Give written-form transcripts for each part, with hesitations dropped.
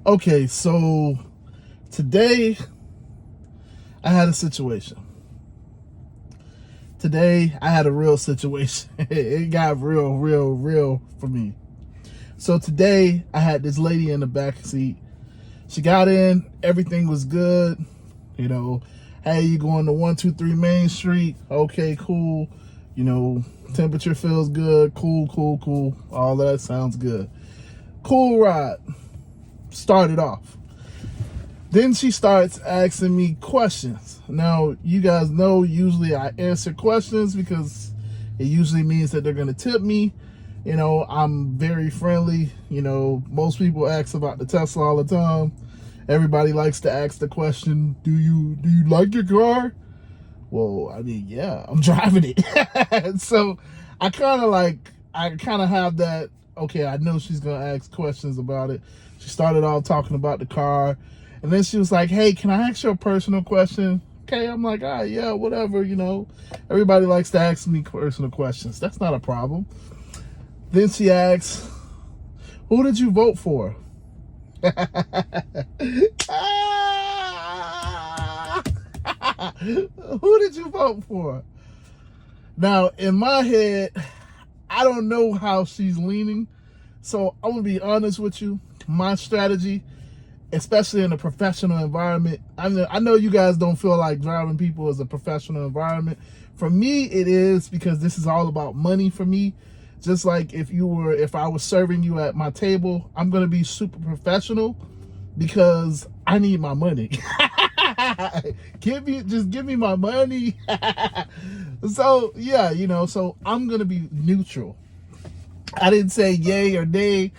Okay, so today I had a situation. Today I had a real situation. It got real for me. So today I had this lady in the back seat. She got in, everything was good. You know, hey, you going to 123 Main Street? Okay, cool. You know, temperature feels good. Cool. All that sounds good. Cool ride. Started off. Then she starts asking me questions. Now, you guys know usually I answer questions because it usually means that they're going to tip me. You know, I'm very friendly. You know, most people ask about the Tesla all the time. Everybody likes to ask the question, do you like your car? Well, I mean, yeah, I'm driving it. So I kind of have that, okay, I know she's going to ask questions about it. She started off talking about the car. And then she was like, hey, can I ask you a personal question? Okay, I'm like, yeah, whatever, you know. Everybody likes to ask me personal questions. That's not a problem. Then she asks, who did you vote for? Who did you vote for? Now, in my head, I don't know how she's leaning. So I'm going to be honest with you. My strategy, especially in a professional environment, I know you guys don't feel like driving people is a professional environment. For me, it is, because this is all about money for me. Just like if I was serving you at my table, I'm going to be super professional because I need my money. Give me my money. So yeah, you know, so I'm going to be neutral. I didn't say yay or nay.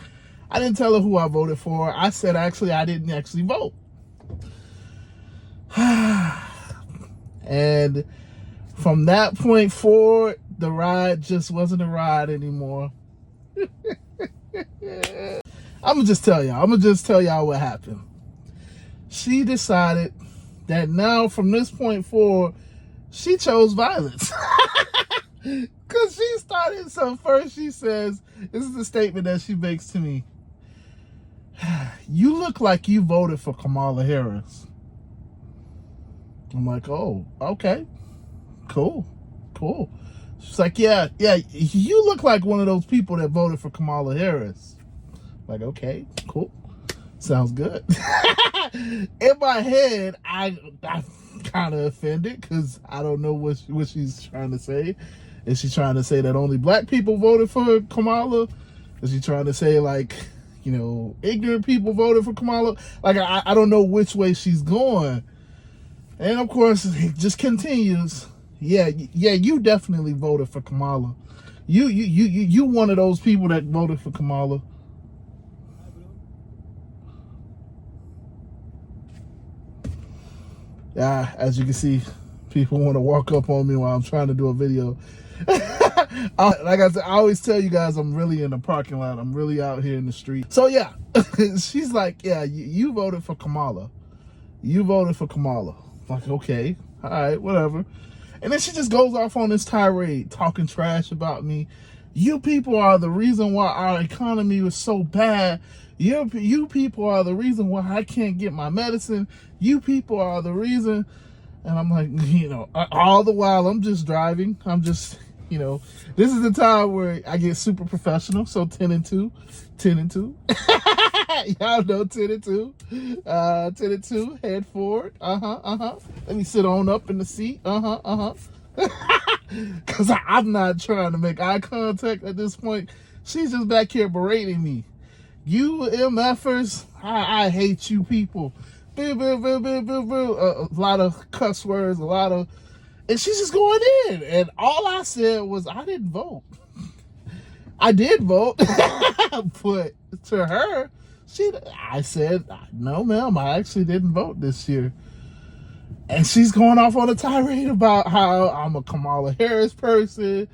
I didn't tell her who I voted for. I said, actually, I didn't actually vote. And from that point forward, the ride just wasn't a ride anymore. I'm going to just tell y'all what happened. She decided that now, from this point forward, she chose violence. Because she started, so first she says, this is the statement that she makes to me. You look like you voted for Kamala Harris. I'm like, oh, okay, cool. She's like, yeah, you look like one of those people that voted for Kamala Harris. I'm like, okay, cool, sounds good. In my head, I'm kind of offended because I don't know what she's trying to say. Is she trying to say that only black people voted for Kamala? Is she trying to say, like, you know, ignorant people voted for Kamala? Like, I don't know which way she's going. And of course, it just continues. Yeah, you definitely voted for Kamala. You one of those people that voted for Kamala. Yeah, as you can see, people want to walk up on me while I'm trying to do a video. Like I said, I always tell you guys, I'm really in the parking lot. I'm really out here in the street. So yeah, she's like, yeah, you voted for Kamala. You voted for Kamala. I'm like, okay, all right, whatever. And then she just goes off on this tirade, talking trash about me. You people are the reason why our economy was so bad. You people are the reason why I can't get my medicine. You people are the reason. And I'm like, you know, all the while I'm just driving. I'm just, you know, this is the time where I get super professional. So 10 and 2. Y'all know 10 and 2. 10 and 2, head forward. Let me sit on up in the seat. Because I'm not trying to make eye contact at this point. She's just back here berating me. You MFers, I hate you people. A lot of cuss words, and she's just going in. And all I said was, I didn't vote. I did vote, but to her, I said, no, ma'am, I actually didn't vote this year. And she's going off on a tirade about how I'm a Kamala Harris person.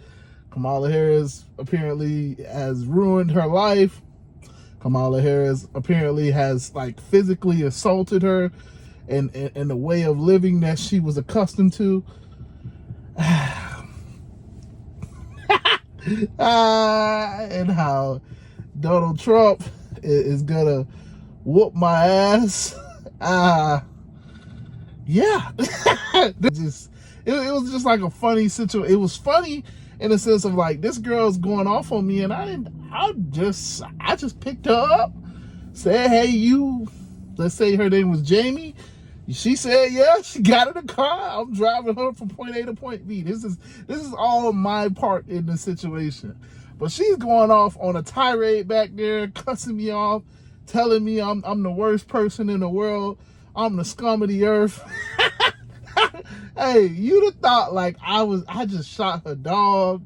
Kamala Harris apparently has ruined her life. Kamala Harris apparently has, like, physically assaulted her in the way of living that she was accustomed to. And how Donald Trump is gonna whoop my ass. Yeah. It was just like a funny situation. It was funny in the sense of like, this girl's going off on me, and I just picked her up, said, hey, you, let's say her name was Jamie. She said, yeah, she got in the car. I'm driving her from point A to point B. This is all my part in the situation. But she's going off on a tirade back there, cussing me off, telling me I'm the worst person in the world. I'm the scum of the earth. Hey, you'd have thought like I just shot her dog.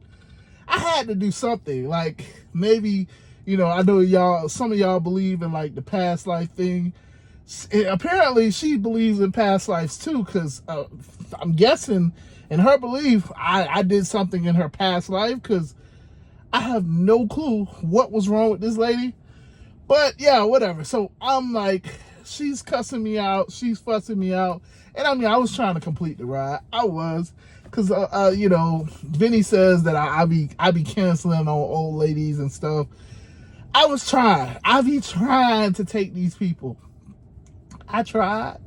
I had to do something. Like, maybe, I know some of y'all believe in like the past life thing. Apparently she believes in past lives too, because I'm guessing in her belief I did something in her past life, because I have no clue what was wrong with this lady. But yeah, whatever. So I'm like, she's cussing me out, she's fussing me out, and I mean, I was trying to complete the ride. I was, because Vinny says that I be canceling on old ladies and stuff. I be trying to take these people. I tried.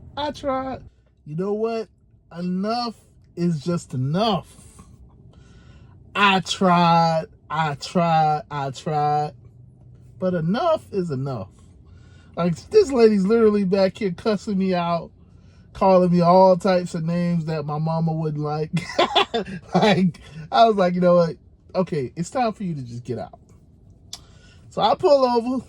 You know what? Enough is just enough. I tried. But enough is enough. Like, this lady's literally back here cussing me out, calling me all types of names that my mama wouldn't like. Like, I was like, you know what? Okay, it's time for you to just get out. So I pull over.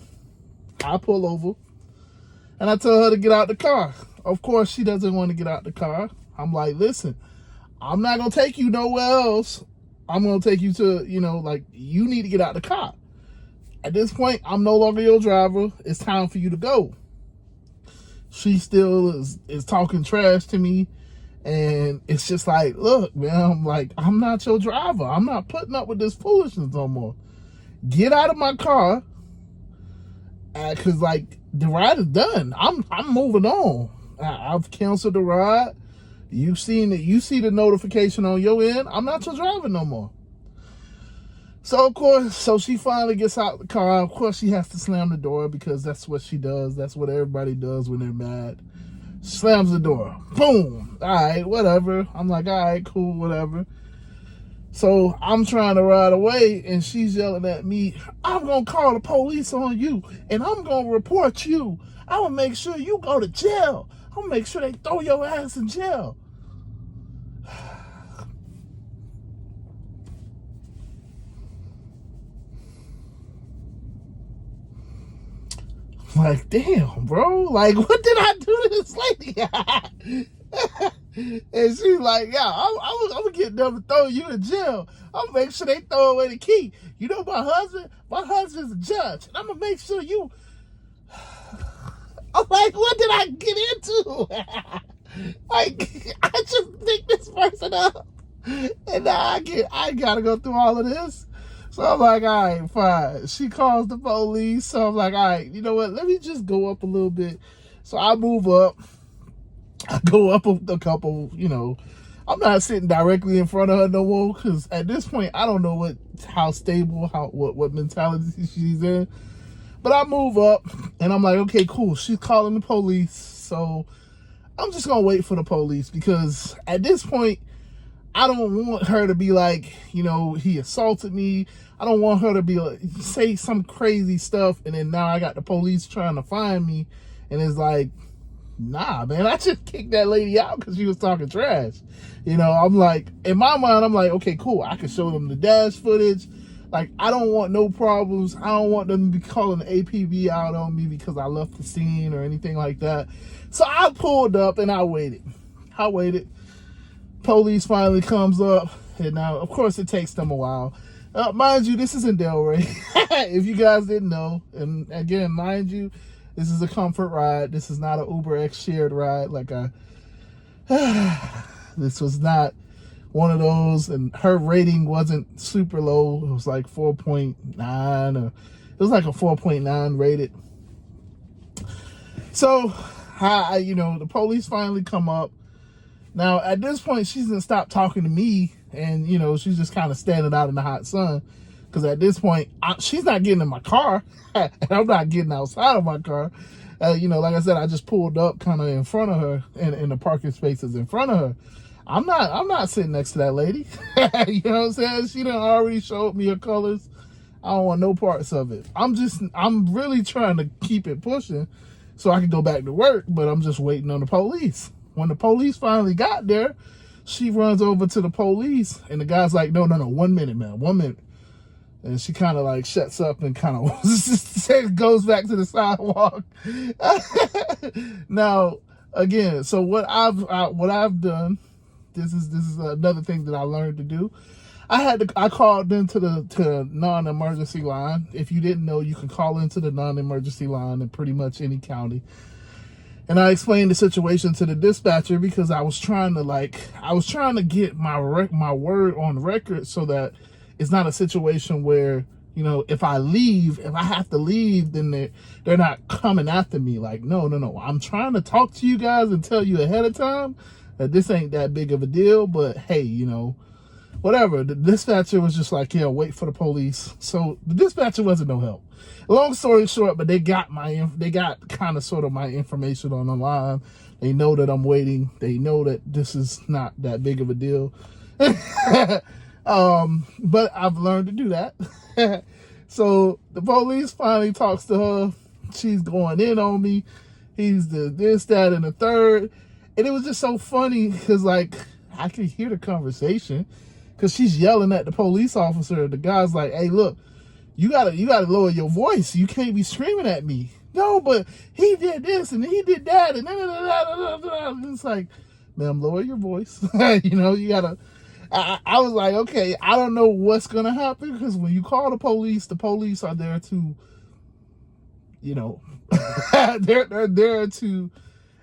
And I tell her to get out the car. Of course, she doesn't want to get out the car. I'm like, listen, I'm not going to take you nowhere else. I'm going to take you to, you need to get out the car. At this point, I'm no longer your driver. It's time for you to go. She still is talking trash to me. And it's just like, look, man, I'm not your driver. I'm not putting up with this foolishness no more. Get out of my car. Because, the ride is done. I'm moving on. I've canceled the ride. You see the notification on your end. I'm not your driver no more. So, of course, she finally gets out the car. Of course, she has to slam the door, because that's what she does. That's what everybody does when they're mad. Slams the door. Boom. All right, whatever. I'm like, all right, cool, whatever. So I'm trying to ride away, and she's yelling at me, I'm going to call the police on you, and I'm going to report you. I'm going to make sure you go to jail. I'm going to make sure they throw your ass in jail. Like, damn, bro. Like, what did I do to this lady? And she's like, yeah, I'm going to get them to throw you in jail. I'm going to make sure they throw away the key. You know my husband's a judge. And I'm going to make sure you... I'm like, what did I get into? Like, I just picked this person up. And now I got to go through all of this. So I'm like, all right, fine. She calls the police. So I'm like, all right, you know what? Let me just go up a little bit. So I move up. I go up a couple, I'm not sitting directly in front of her no more, because at this point, I don't know how stable, what mentality she's in. But I move up, and I'm like, okay, cool. She's calling the police. So I'm just going to wait for the police, because at this point, I don't want her to be like, he assaulted me. I don't want her to be like, say some crazy stuff, and then now I got the police trying to find me, and it's like, nah, man, I just kicked that lady out because she was talking trash. I'm like, in my mind, I'm like, okay, cool. I can show them the dash footage. Like, I don't want no problems. I don't want them to be calling the APB out on me because I left the scene or anything like that. So I pulled up and I waited. Police finally comes up, and now, of course, it takes them a while. Mind you, this is in Delray. If you guys didn't know, and again, mind you, this is a comfort ride. This is not an Uber X shared ride. This was not one of those, and her rating wasn't super low. It was like 4.9, or it was like a 4.9 rated. So, the police finally come up. Now, at this point, she's gonna stop talking to me, and, she's just kind of standing out in the hot sun. Because at this point, she's not getting in my car, and I'm not getting outside of my car. You know, like I said, I just pulled up kind of in front of her, in the parking spaces in front of her. I'm not sitting next to that lady. You know what I'm saying? She done already showed me her colors. I don't want no parts of it. I'm really trying to keep it pushing so I can go back to work, but I'm just waiting on the police. When the police finally got there, she runs over to the police, and the guy's like, no, 1 minute, man, 1 minute. And she kind of like shuts up and kind of goes back to the sidewalk. Now, again, so what I've done, this is another thing that I learned to do. I called into the non-emergency line. If you didn't know, you can call into the non-emergency line in pretty much any county. And I explained the situation to the dispatcher because I was trying to get my word on record so that it's not a situation where, you know, if I have to leave, then they're not coming after me. Like, no. I'm trying to talk to you guys and tell you ahead of time that this ain't that big of a deal, but hey, you know, whatever. The dispatcher was just like, yeah, wait for the police. So the dispatcher wasn't no help. Long story short, but they got kind of sort of my information on the line. They know that I'm waiting. They know that this is not that big of a deal. But I've learned to do that. So the police finally talks to her. She's going in on me. He's this, that, and the third. And it was just so funny because, like, I could hear the conversation because she's yelling at the police officer. The guy's like, hey, look, you gotta lower your voice. You can't be screaming at me. No, but he did this and he did that. And it's like, ma'am, lower your voice. You know, you gotta. I was like, okay, I don't know what's gonna happen because when you call the police are there to, you know, they're there to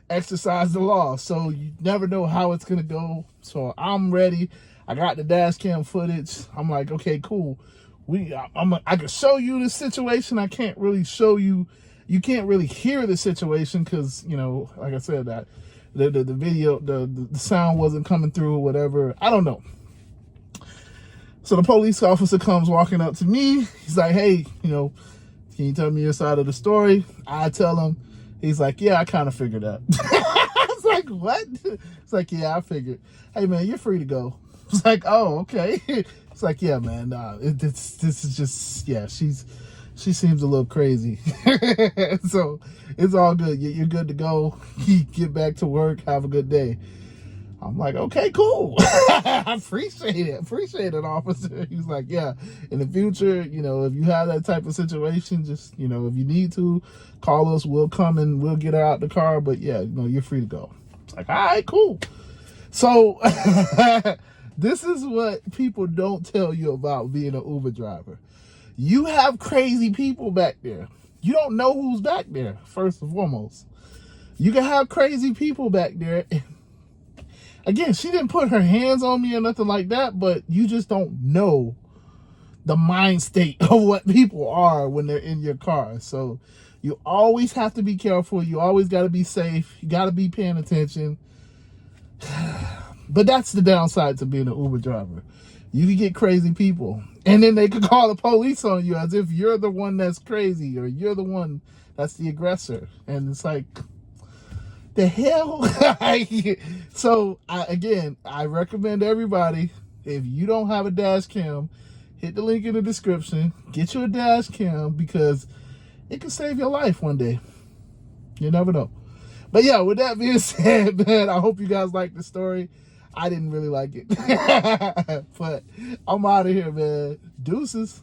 exercise the law. So you never know how it's gonna go. So I'm ready. I got the dash cam footage. I'm like, okay, cool. I can show you the situation. I can't really show you. You can't really hear the situation because, you know, like I said, that the video, the sound wasn't coming through or whatever. I don't know. So the police officer comes walking up to me. He's like, hey, you know, can you tell me your side of the story? I tell him. He's like, yeah, I kind of figured that. I was like, what? It's like, yeah, I figured. Hey, man, you're free to go. It's like, oh, okay. It's like, yeah, man, this is just, yeah, she seems a little crazy. So it's all good. You're good to go. Get back to work. Have a good day. I'm like, okay, cool. I appreciate it, officer. He's like, yeah, in the future, you know, if you have that type of situation, just, you know, if you need to, call us. We'll come and we'll get her out the car. But yeah, you know, you're free to go. It's like, all right, cool. So this is what people don't tell you about being an Uber driver. You have crazy people back there. You don't know who's back there, first and foremost. You can have crazy people back there. Again, she didn't put her hands on me or nothing like that, but you just don't know the mind state of what people are when they're in your car. So you always have to be careful. You always got to be safe. You got to be paying attention. But that's the downside to being an Uber driver. You can get crazy people, and then they could call the police on you as if you're the one that's crazy or you're the one that's the aggressor. And it's like, the hell? So I recommend everybody, if you don't have a dash cam, hit the link in the description, get you a dash cam because it can save your life one day. You never know. But yeah, with that being said, man, I hope you guys like the story. I didn't really like it. But I'm out of here, man. Deuces.